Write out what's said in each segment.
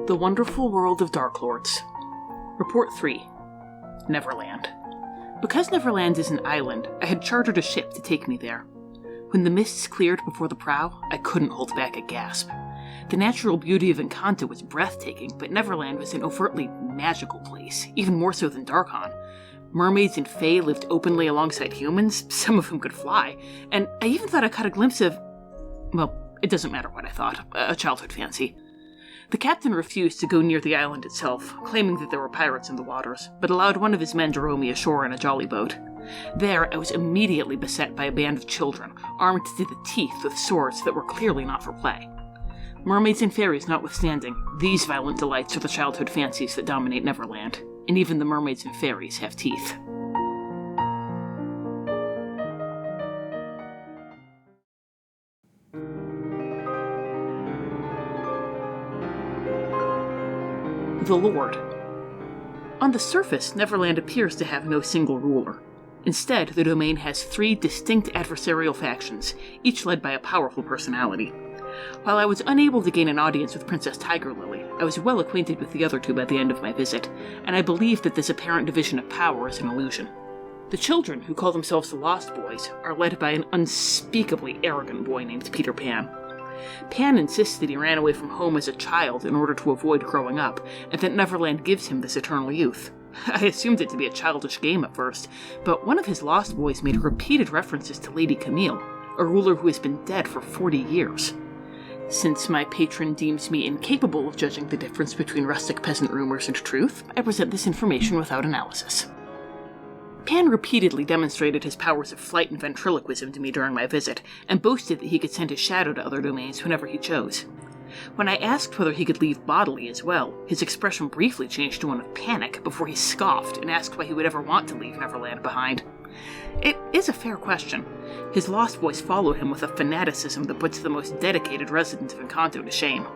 The Wonderful World of Darklords. Report 3. Neverland. Because Neverland is an island, I had chartered a ship to take me there. When the mists cleared before the prow, I couldn't hold back a gasp. The natural beauty of Encanto was breathtaking, but Neverland was an overtly magical place, even more so than Darkon. Mermaids and fae lived openly alongside humans, some of whom could fly, and I even thought I caught a glimpse of... well, it doesn't matter what I thought, a childhood fancy. The captain refused to go near the island itself, claiming that there were pirates in the waters, but allowed one of his men to row me ashore in a jolly boat. There, I was immediately beset by a band of children, armed to the teeth with swords that were clearly not for play. Mermaids and fairies notwithstanding, these violent delights are the childhood fancies that dominate Neverland, and even the mermaids and fairies have teeth. The Lord. On the surface, Neverland appears to have no single ruler. Instead, the domain has 3 distinct adversarial factions, each led by a powerful personality. While I was unable to gain an audience with Princess Tigerlily, I was well acquainted with the other 2 by the end of my visit, and I believe that this apparent division of power is an illusion. The children, who call themselves the Lost Boys, are led by an unspeakably arrogant boy named Peter Pan. Pan insists that he ran away from home as a child in order to avoid growing up, and that Neverland gives him this eternal youth. I assumed it to be a childish game at first, but one of his Lost Boys made repeated references to Lady Camille, a ruler who has been dead for 40 years. Since my patron deems me incapable of judging the difference between rustic peasant rumors and truth, I present this information without analysis. Pan repeatedly demonstrated his powers of flight and ventriloquism to me during my visit, and boasted that he could send his shadow to other domains whenever he chose. When I asked whether he could leave bodily as well, his expression briefly changed to one of panic before he scoffed and asked why he would ever want to leave Neverland behind. It is a fair question. His Lost Boys follow him with a fanaticism that puts the most dedicated resident of Encanto to shame.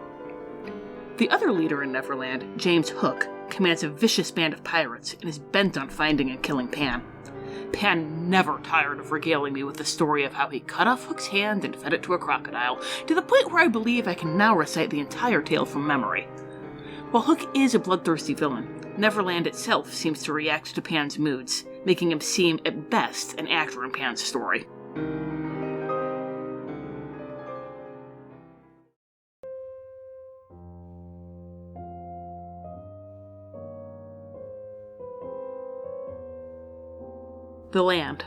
The other leader in Neverland, James Hook, commands a vicious band of pirates and is bent on finding and killing Pan. Pan never tired of regaling me with the story of how he cut off Hook's hand and fed it to a crocodile, to the point where I believe I can now recite the entire tale from memory. While Hook is a bloodthirsty villain, Neverland itself seems to react to Pan's moods, making him seem, at best, an actor in Pan's story. The Land.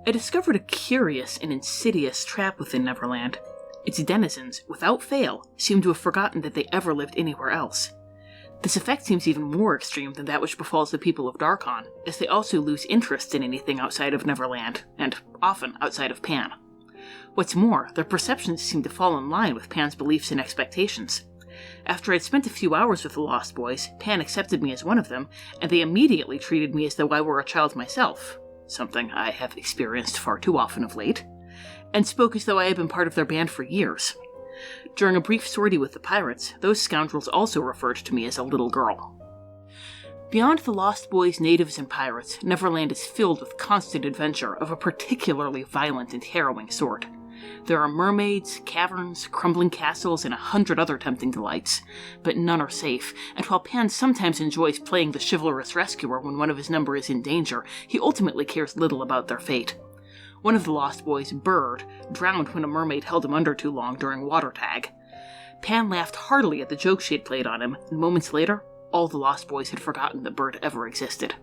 I discovered a curious and insidious trap within Neverland. Its denizens, without fail, seem to have forgotten that they ever lived anywhere else. This effect seems even more extreme than that which befalls the people of Darkon, as they also lose interest in anything outside of Neverland, and often outside of Pan. What's more, their perceptions seem to fall in line with Pan's beliefs and expectations. After I'd spent a few hours with the Lost Boys, Pan accepted me as one of them, and they immediately treated me as though I were a child myself, something I have experienced far too often of late, and spoke as though I had been part of their band for years. During a brief sortie with the pirates, those scoundrels also referred to me as a little girl. Beyond the Lost Boys, natives, and pirates, Neverland is filled with constant adventure of a particularly violent and harrowing sort. There are mermaids, caverns, crumbling castles, and 100 other tempting delights, but none are safe, and while Pan sometimes enjoys playing the chivalrous rescuer when one of his number is in danger, he ultimately cares little about their fate. One of the Lost Boys, Bird, drowned when a mermaid held him under too long during water tag. Pan laughed heartily at the joke she had played on him, and moments later, all the Lost Boys had forgotten that Bird ever existed.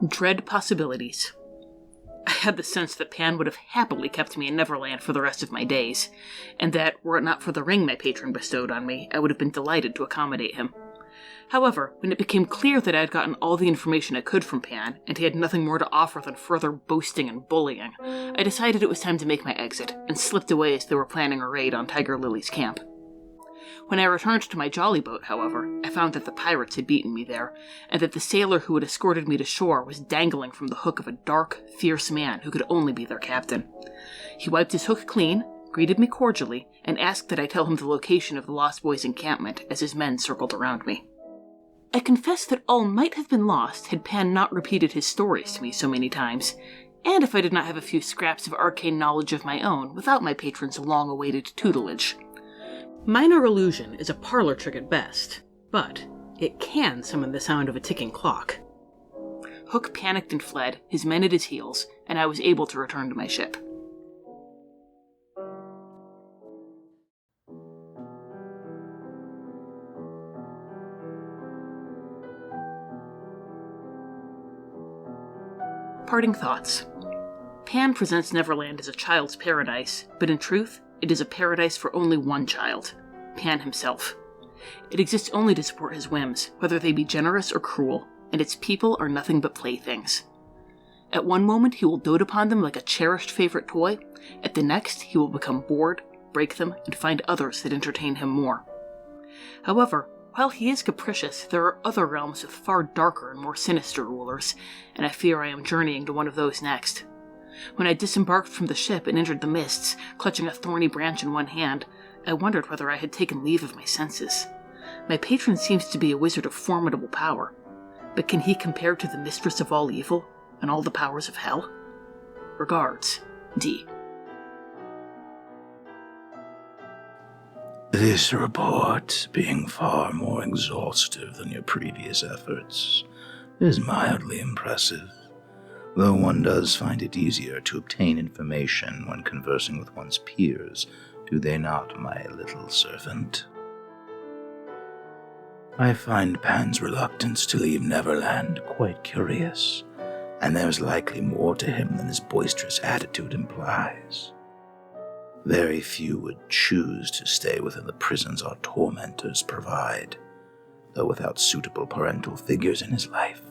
Dread possibilities. I had the sense that Pan would have happily kept me in Neverland for the rest of my days, and that, were it not for the ring my patron bestowed on me, I would have been delighted to accommodate him. However, when it became clear that I had gotten all the information I could from Pan, and he had nothing more to offer than further boasting and bullying, I decided it was time to make my exit, and slipped away as they were planning a raid on Tiger Lily's camp. When I returned to my jolly boat, however, I found that the pirates had beaten me there, and that the sailor who had escorted me to shore was dangling from the hook of a dark, fierce man who could only be their captain. He wiped his hook clean, greeted me cordially, and asked that I tell him the location of the Lost Boys' encampment as his men circled around me. I confess that all might have been lost had Pan not repeated his stories to me so many times, and if I did not have a few scraps of arcane knowledge of my own without my patron's long-awaited tutelage. Minor illusion is a parlor trick at best, but it can summon the sound of a ticking clock. Hook panicked and fled, his men at his heels, and I was able to return to my ship. Parting thoughts. Pan presents Neverland as a child's paradise, but in truth, it is a paradise for only one child, Pan himself. It exists only to support his whims, whether they be generous or cruel, and its people are nothing but playthings. At one moment he will dote upon them like a cherished favorite toy, at the next he will become bored, break them, and find others that entertain him more. However, while he is capricious, there are other realms with far darker and more sinister rulers, and I fear I am journeying to one of those next. When I disembarked from the ship and entered the mists, clutching a thorny branch in one hand, I wondered whether I had taken leave of my senses. My patron seems to be a wizard of formidable power, but can he compare to the mistress of all evil and all the powers of hell? Regards, D. This report, being far more exhaustive than your previous efforts, is mildly impressive, though one does find it easier to obtain information when conversing with one's peers, do they not, my little servant? I find Pan's reluctance to leave Neverland quite curious, and there's likely more to him than his boisterous attitude implies. Very few would choose to stay within the prisons our tormentors provide, though without suitable parental figures in his life,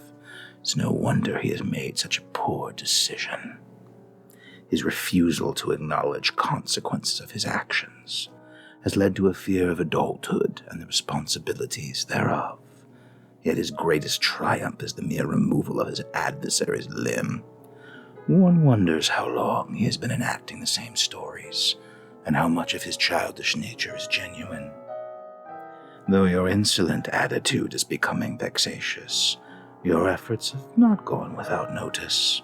it's no wonder he has made such a poor decision. His refusal to acknowledge consequences of his actions has led to a fear of adulthood and the responsibilities thereof. Yet his greatest triumph is the mere removal of his adversary's limb. One wonders how long he has been enacting the same stories, and how much of his childish nature is genuine. Though your insolent attitude is becoming vexatious, your efforts have not gone without notice.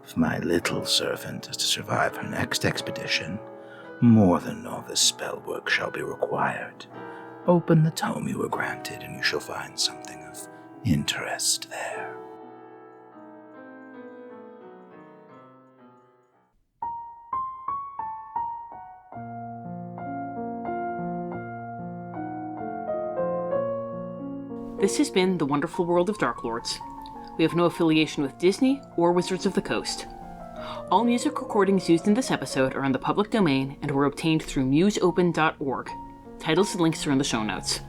If my little servant is to survive her next expedition, more than novice spell work shall be required. Open the tome you were granted, and you shall find something of interest there. This has been The Wonderful World of Darklords. We have no affiliation with Disney or Wizards of the Coast. All music recordings used in this episode are in the public domain and were obtained through museopen.org. Titles and links are in the show notes.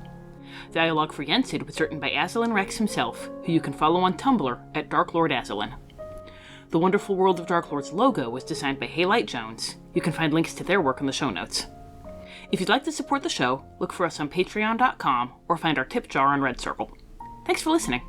Dialogue for Yensid was written by Azalin Rex himself, who you can follow on Tumblr at darklordazalin. The Wonderful World of Darklords logo was designed by Haylight Jones. You can find links to their work in the show notes. If you'd like to support the show, look for us on patreon.com or find our tip jar on Red Circle. Thanks for listening.